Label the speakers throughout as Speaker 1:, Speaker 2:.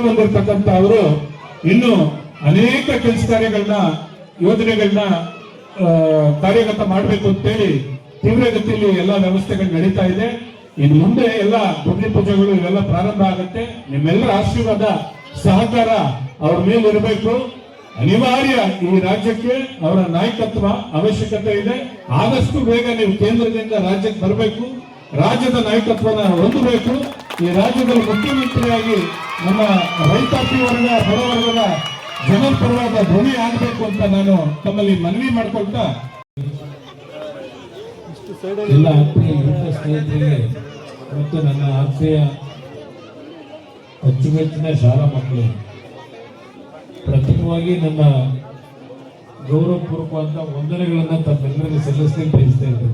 Speaker 1: ಹೊಂದಿರತಕ್ಕಂತ ಅವರು ಇನ್ನು ಅನೇಕ ಕೆಲಸ ಕಾರ್ಯಗಳನ್ನ ಯೋಜನೆಗಳನ್ನ ಕಾರ್ಯಗತ ಮಾಡಬೇಕು ಅಂತೇಳಿ ತೀವ್ರಗತಿಯಲ್ಲಿ ಎಲ್ಲ ವ್ಯವಸ್ಥೆಗಳು ನಡೀತಾ ಇದೆ. ಇನ್ನು ಮುಂದೆ ಎಲ್ಲ ಭೂಮಿ ಪೂಜೆಗಳು ಇವೆಲ್ಲ ಪ್ರಾರಂಭ ಆಗುತ್ತೆ. ನಿಮ್ಮೆಲ್ಲರ ಆಶೀರ್ವಾದ ಸಹಕಾರ ಅವ್ರ ಮೇಲೆ ಇರಬೇಕು. ಅನಿವಾರ್ಯ ಈ ರಾಜ್ಯಕ್ಕೆ ಅವರ ನಾಯಕತ್ವ ಅವಶ್ಯಕತೆ ಇದೆ. ಆದಷ್ಟು ಬೇಗ ನೀವು ಕೇಂದ್ರದಿಂದ ರಾಜ್ಯಕ್ಕೆ ಬರಬೇಕು, ರಾಜ್ಯದ ನಾಯಕತ್ವನ ಹೊಂದಬೇಕು. ಈ ರಾಜ್ಯದಲ್ಲಿ ಮುಖ್ಯಮಂತ್ರಿಯಾಗಿ ನಮ್ಮ ರೈತಾಪಿ ವರ್ಗ ಬಡವರ್ಗದ ಜನಪರವಾದ ಧ್ವನಿ ಆಗಬೇಕು ಅಂತ ನಾನು ತಮ್ಮಲ್ಲಿ ಮನವಿ ಮಾಡ್ಕೊಳ್ತಾ
Speaker 2: ಎಲ್ಲ ಆತ್ಮೀಯ ಸ್ನೇಹಿತರಿಗೆ ಮತ್ತು ನನ್ನ ಆತ್ಮೀಯ ಅಚ್ಚುಮೆಚ್ಚಿನ ಶಾಲಾ ಮಕ್ಕಳು ಪ್ರಥಮವಾಗಿ ನನ್ನ ಗೌರವಪೂರ್ವಕವಾದ ವಂದನೆಗಳನ್ನು ತಮ್ಮೆಲ್ಲರಿಗೂ ಸಲ್ಲಿಸಲಿಕ್ಕೆ ಬಯಸ್ತಾ ಇದ್ದೇನೆ.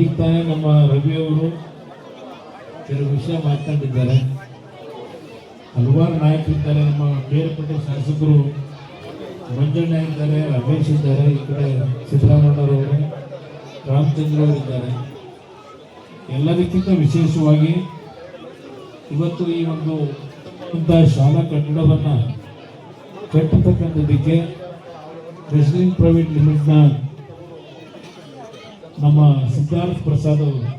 Speaker 2: ಈಗ ತಾನೇ ನಮ್ಮ ರವಿಯವರು ಕೆಲವು ವಿಷಯ ಮಾತನಾಡಿದ್ದಾರೆ. ಹಲವಾರು ನಾಯಕರಿದ್ದಾರೆ. ನಮ್ಮ ಬೇರೆಪಟ್ಟೆ ಶಾಸಕರು ಮಂಜಣ್ಣ ಇದ್ದಾರೆ, ರಮೇಶ್ ಇದ್ದಾರೆ, ಈ ಕಡೆ ಸಿದ್ದರಾಮಯ್ಯನವರು, ರಾಮಚಂದ್ರ ಅವರು ಇದ್ದಾರೆ. ಎಲ್ಲದಕ್ಕಿಂತ ವಿಶೇಷವಾಗಿ ಇವತ್ತು ಈ ಒಂದು ಶಾಲಾ ಕಟ್ಟಡವನ್ನು ಕಟ್ಟತಕ್ಕಂಥದ್ದಕ್ಕೆ ರೆಸ್ಲಿಂಗ್ ಪ್ರೈವೇಟ್ ಲಿಮಿಟ್ನ ನಮ್ಮ ಸಿದ್ಧಾರ್ಥ ಪ್ರಸಾದ್ ಅವರು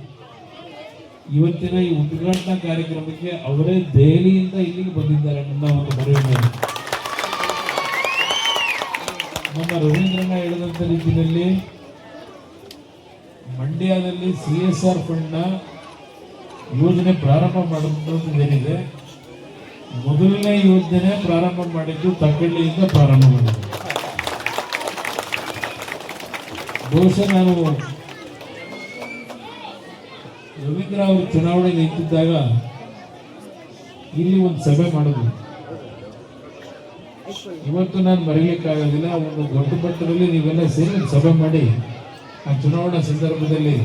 Speaker 2: ಇವತ್ತಿನ ಈ ಉದ್ಘಾಟನಾ ಕಾರ್ಯಕ್ರಮಕ್ಕೆ ಅವರೇ ದೆಹಲಿಯಿಂದ ಇಲ್ಲಿಗೆ ಬಂದಿದ್ದಾರೆ. ನನ್ನ ಒಂದು ಮನವಿ ನಮ್ಮ ರವೀಂದ್ರಣ್ಣ ಹೇಳಿದಂಥ ರೀತಿಯಲ್ಲಿ ಮಂಡ್ಯದಲ್ಲಿ CSR ಫಂಡ್ನ ಯೋಜನೆ ಪ್ರಾರಂಭ ಮಾಡುವುದೇನಿದೆ, ಮೊದಲನೇ ಯೋಜನೆ ಪ್ರಾರಂಭ ಮಾಡಿದ್ದು ತಕ್ಕಳ್ಳಿಯಿಂದ ಪ್ರಾರಂಭ ಮಾಡಿದ್ದು. ಬಹುಶಃ ನಾನು ರವೀಂದ್ರ ಅವರು ಚುನಾವಣೆ ನಿಂತಿದ್ದಾಗ ಇಲ್ಲಿ ಒಂದು ಸಭೆ ಮಾಡಿದ್ರು. ಇವತ್ತು ನಾನು ಮರೀಲಿಕ್ಕಾಗೋದಿಲ್ಲ. ಒಂದು ದೊಡ್ಡ ಮಟ್ಟದಲ್ಲಿ ನೀವೆಲ್ಲ ಸೇರಿ ಒಂದು ಸಭೆ ಮಾಡಿ ಆ ಚುನಾವಣಾ ಸಂದರ್ಭದಲ್ಲಿ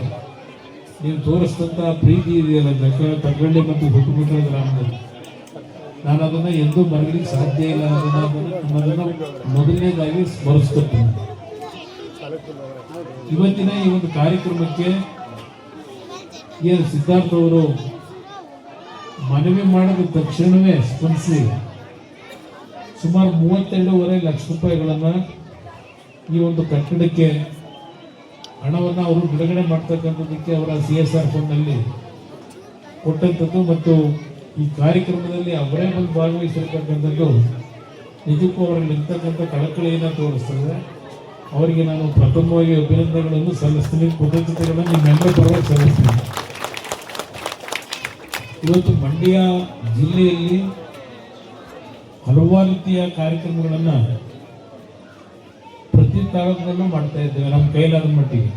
Speaker 2: ನೀವು ತೋರಿಸಿದಂಥ ಪ್ರೀತಿ ಇದೆಯಲ್ಲ ತಕ್ಕಳ್ಳಿ ಮತ್ತು ಹುಟ್ಟುಬಿಟ್ಟ ಗ್ರಾಮದಲ್ಲಿ, ನಾನು ಅದನ್ನು ಎಂದೂ ಮರೀಲಿಕ್ಕೆ ಸಾಧ್ಯ ಇಲ್ಲ. ಅದನ್ನು ಮೊದಲನೇದಾಗಿ ಸ್ಮರಿಸ್ಕೊತೀನಿ. ಇವತ್ತಿನ ಈ ಒಂದು ಕಾರ್ಯಕ್ರಮಕ್ಕೆ ಏನು ಸಿದ್ಧಾರ್ಥ ಅವರು ಮನವಿ ಮಾಡಿದ ತಕ್ಷಣವೇ ಸ್ಪಂದಿಸಿ ಸುಮಾರು 32.5 ಲಕ್ಷ ರೂಪಾಯಿಗಳನ್ನು ಈ ಒಂದು ಕಟ್ಟಡಕ್ಕೆ ಹಣವನ್ನು ಅವರು ಬಿಡುಗಡೆ ಮಾಡ್ತಕ್ಕಂಥದ್ದಕ್ಕೆ ಅವರ CSR ಫಂಡ್ನಲ್ಲಿ ಕೊಟ್ಟಂಥದ್ದು ಮತ್ತು ಈ ಕಾರ್ಯಕ್ರಮದಲ್ಲಿ ಅವರೇ ಬಂದು ಭಾಗವಹಿಸಿರ್ತಕ್ಕಂಥದ್ದು ನಿಜಕ್ಕೂ ಅವರಲ್ಲಿ ಇರ್ತಕ್ಕಂಥ ಕಳಕಳಿಯನ್ನು ತೋರಿಸ್ತದೆ. ಅವರಿಗೆ ನಾನು ಪ್ರಥಮವಾಗಿ ಅಭಿನಂದನೆಗಳನ್ನು ಸಲ್ಲಿಸ್ತೀನಿ, ಕೃತಜ್ಞತೆಗಳನ್ನು ನಿಮ್ಮೆಲ್ಲರ ಪರವಾಗಿ ಸಲ್ಲಿಸ್ತೀನಿ. ಇವತ್ತು ಮಂಡ್ಯ ಜಿಲ್ಲೆಯಲ್ಲಿ ಹಲವಾರು ರೀತಿಯ ಕಾರ್ಯಕ್ರಮಗಳನ್ನು ಪ್ರತಿ ತಾಲೂಕಿನಲ್ಲೂ ಮಾಡ್ತಾ ಇದ್ದೇವೆ ನಮ್ಮ ಕೈಲಾದ ಮಟ್ಟಿಗೆ.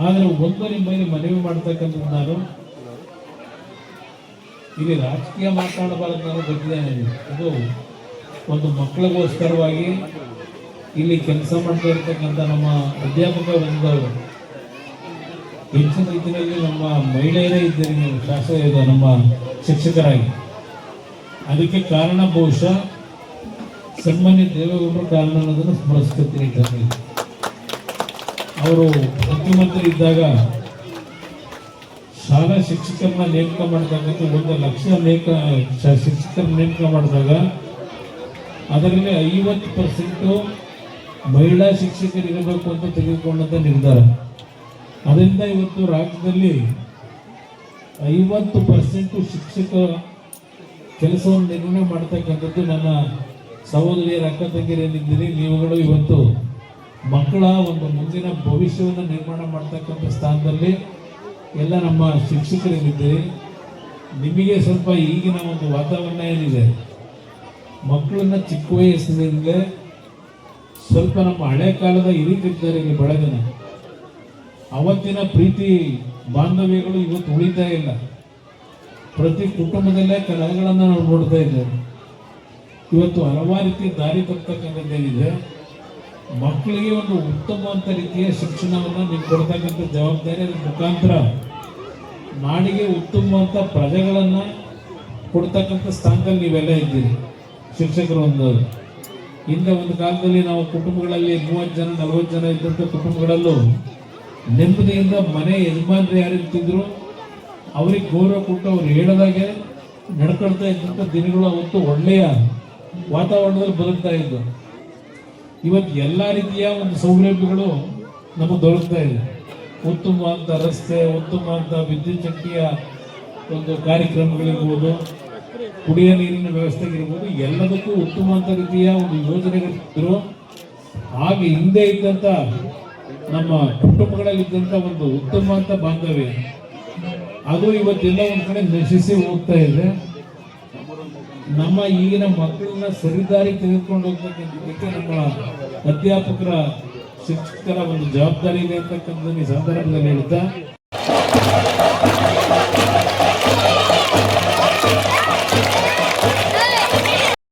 Speaker 2: ಆದರೆ ಒಂದು ನಿಮ್ಮಲ್ಲಿ ಮನವಿ ಮಾಡ್ತಕ್ಕಂಥದ್ದು, ನಾನು ಇಲ್ಲಿ ರಾಜಕೀಯ ಮಾತನಾಡಬಾರದು ನಾನು ಗೊತ್ತಿದ್ದೇನೆ. ಇದು ಒಂದು ಮಕ್ಕಳಿಗೋಸ್ಕರವಾಗಿ ಇಲ್ಲಿ ಕೆಲಸ ಮಾಡ್ತಾ ಇರ್ತಕ್ಕಂಥ ನಮ್ಮ ಅಧ್ಯಾಪಕ ವೃಂದವರು ಹೆಚ್ಚಿನ ರೀತಿಯಲ್ಲಿ ನಮ್ಮ ಮಹಿಳೆಯರೇ ಇದ್ದೀರಿ, ನೀವು ಶಾಸಕ ನಮ್ಮ ಶಿಕ್ಷಕರಾಗಿ. ಅದಕ್ಕೆ ಕಾರಣ ಬಹುಶಃ ಸನ್ಮಾನ್ಯ ದೇವೇಗೌಡರ ಕಾರಣ ಅನ್ನೋದನ್ನು ಸ್ಮರಿಸ್ಕೊತೀನಿ. ಅವರು ಮುಖ್ಯಮಂತ್ರಿ ಇದ್ದಾಗ ಶಾಲಾ ಶಿಕ್ಷಕರನ್ನ ನೇಮಕ ಮಾಡ್ತಕ್ಕಂಥ 1 ಲಕ್ಷ ಶಿಕ್ಷಕರ ನೇಮಕ ಮಾಡಿದಾಗ ಅದರಲ್ಲಿ 50% ಮಹಿಳಾ ಶಿಕ್ಷಕರು ಇರಬೇಕು ಅಂತ ತೆಗೆದುಕೊಂಡಂಥ ನಿರ್ಧಾರ. ಅದರಿಂದ ಇವತ್ತು ರಾಜ್ಯದಲ್ಲಿ 50% ಶಿಕ್ಷಕ ಕೆಲಸವನ್ನು ನಿರ್ವಹಣೆ ಮಾಡ್ತಕ್ಕಂಥದ್ದು ನನ್ನ ಸಹೋದರಿಯರ ಅಕ್ಕ ತಂಗಿಯರೇನಿದ್ದೀರಿ ನೀವುಗಳು ಇವತ್ತು ಮಕ್ಕಳ ಒಂದು ಮುಂದಿನ ಭವಿಷ್ಯವನ್ನು ನಿರ್ಮಾಣ ಮಾಡ್ತಕ್ಕಂಥ ಸ್ಥಾನದಲ್ಲಿ ಎಲ್ಲ ನಮ್ಮ ಶಿಕ್ಷಕರೇನಿದ್ದೀರಿ. ನಿಮಗೆ ಸ್ವಲ್ಪ ಈಗಿನ ಒಂದು ವಾತಾವರಣ ಏನಿದೆ, ಮಕ್ಕಳನ್ನ ಚಿಕ್ಕ ವಯಸ್ಸಿನಿಂದಲೇ ಸ್ವಲ್ಪ ನಮ್ಮ ಹಳೆ ಕಾಲದ ಹಿರಿಕರಿದ್ದಾರೆ ಇಲ್ಲಿ ಬೆಳಗಿನ ಅವತ್ತಿನ ಪ್ರೀತಿ ಬಾಂಧವ್ಯಗಳು ಇವತ್ತು ಉಳಿತಾ ಇಲ್ಲ. ಪ್ರತಿ ಕುಟುಂಬದಲ್ಲೇ ಕಲಹಗಳನ್ನು ನಾವು ನೋಡ್ತಾ ಇದ್ದೇವೆ. ಇವತ್ತು ಹಲವಾರು ರೀತಿ ದಾರಿ ತಪ್ಪತಕ್ಕಂಥದ್ದೇನಿದೆ, ಮಕ್ಕಳಿಗೆ ಒಂದು ಉತ್ತಮವಂತ ರೀತಿಯ ಶಿಕ್ಷಣವನ್ನು ನೀವು ಕೊಡ್ತಕ್ಕಂಥ ಜವಾಬ್ದಾರಿ, ಅದ್ರ ಮುಖಾಂತರ ನಾಡಿಗೆ ಉತ್ತಮವಂತ ಪ್ರಜೆಗಳನ್ನು ಕೊಡ್ತಕ್ಕಂಥ ಸ್ಥಾನದಲ್ಲಿ ನೀವೆಲ್ಲ ಇದ್ದೀರಿ ಶಿಕ್ಷಕರು. ಹಿಂದೆ ಒಂದು ಕಾಲದಲ್ಲಿ ನಾವು ಕುಟುಂಬಗಳಲ್ಲಿ 30 ಜನ 40 ಜನ ಇದ್ದಂಥ ಕುಟುಂಬಗಳಲ್ಲೂ ನೆಮ್ಮದಿಯಿಂದ ಮನೆ ಯಜಮಾನರು ಯಾರಿರ್ತಿದ್ರು ಅವ್ರಿಗೆ ಗೌರವ ಕೊಟ್ಟು ಅವ್ರು ಹೇಳದಾಗೆ ನಡ್ಕೊಳ್ತಾ ಇದ್ದಂಥ ದಿನಗಳು ಅವತ್ತು ಒಳ್ಳೆಯ ವಾತಾವರಣದಲ್ಲಿ ಬದುಕ್ತಾ ಇದ್ದು. ಇವತ್ತು ಎಲ್ಲ ರೀತಿಯ ಒಂದು ಸೌಲಭ್ಯಗಳು ನಮಗೆ ದೊರಕ್ತಾ ಇದೆ. ಉತ್ತಮವಾದ ರಸ್ತೆ, ಉತ್ತಮವಾದ ವಿದ್ಯುತ್ ಶಕ್ತಿಯ ಒಂದು ಕಾರ್ಯಕ್ರಮಗಳಿರ್ಬೋದು, ಕುಡಿಯ ನೀರಿನ ವ್ಯವಸ್ಥೆಗಿರ್ಬೋದು, ಎಲ್ಲದಕ್ಕೂ ಉತ್ತಮವಾದ ರೀತಿಯ ಒಂದು ಯೋಜನೆಗಳಿದ್ರು. ಹಾಗೆ ಹಿಂದೆ ಇದ್ದಂಥ ನಮ್ಮ ಕುಟುಂಬಗಳಲ್ಲಿದ್ದಂಥ ಒಂದು ಉತ್ತಮವಾದ ಬಾಂಧವ್ಯ ಅದು ಇವತ್ತೆಲ್ಲ ಒಂದು ಕಡೆ ನಶಿಸಿ ಹೋಗ್ತಾ ಇದೆ. ನಮ್ಮ ಈಗಿನ ಮಕ್ಕಳನ್ನ ಸರಿದಾರಿ ತೆಗೆದುಕೊಂಡು ಹೋಗ್ತಕ್ಕಂಥದ್ದಕ್ಕೆ ನಮ್ಮ ಅಧ್ಯಾಪಕರ, ಶಿಕ್ಷಕರ ಒಂದು ಜವಾಬ್ದಾರಿ ಇದೆ ಅಂತಕ್ಕಂಥ ಈ ಸಂದರ್ಭದಲ್ಲಿ ಹೇಳ್ತಾ